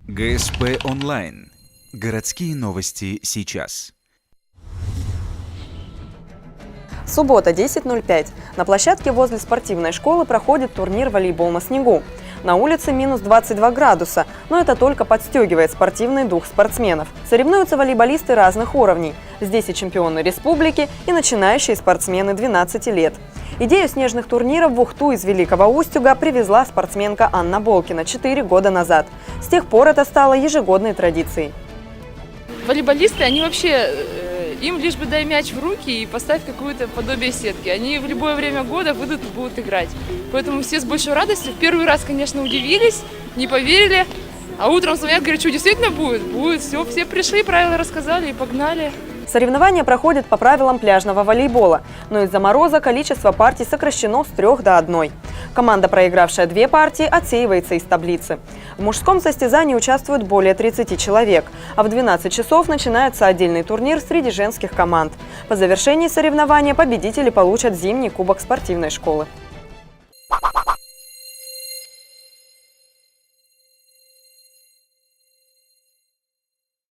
ГСП онлайн. Городские новости сейчас. Суббота, 10:05. На площадке возле спортивной школы проходит турнир «Волейбол на снегу». На улице минус 22 градуса, но это только подстегивает спортивный дух спортсменов. Соревнуются волейболисты разных уровней. Здесь и чемпионы республики, и начинающие спортсмены 12 лет. Идею снежных турниров в Ухту из Великого Устюга привезла спортсменка Анна Болкина 4 года назад. С тех пор это стало ежегодной традицией. Волейболисты, они вообще, им лишь бы дай мяч в руки и поставь какое-то подобие сетки. Они в любое время года выйдут и будут играть. Поэтому все с большой радостью. В первый раз, конечно, удивились, не поверили. А утром звонят, говорят, что действительно будет? Будет. Все пришли, правила рассказали и погнали. Соревнования проходят по правилам пляжного волейбола, но из-за мороза количество партий сокращено с 3 до 1. Команда, проигравшая 2 партии, отсеивается из таблицы. В мужском состязании участвуют более 30 человек, а в 12 часов начинается отдельный турнир среди женских команд. По завершении соревнования победители получат зимний кубок спортивной школы.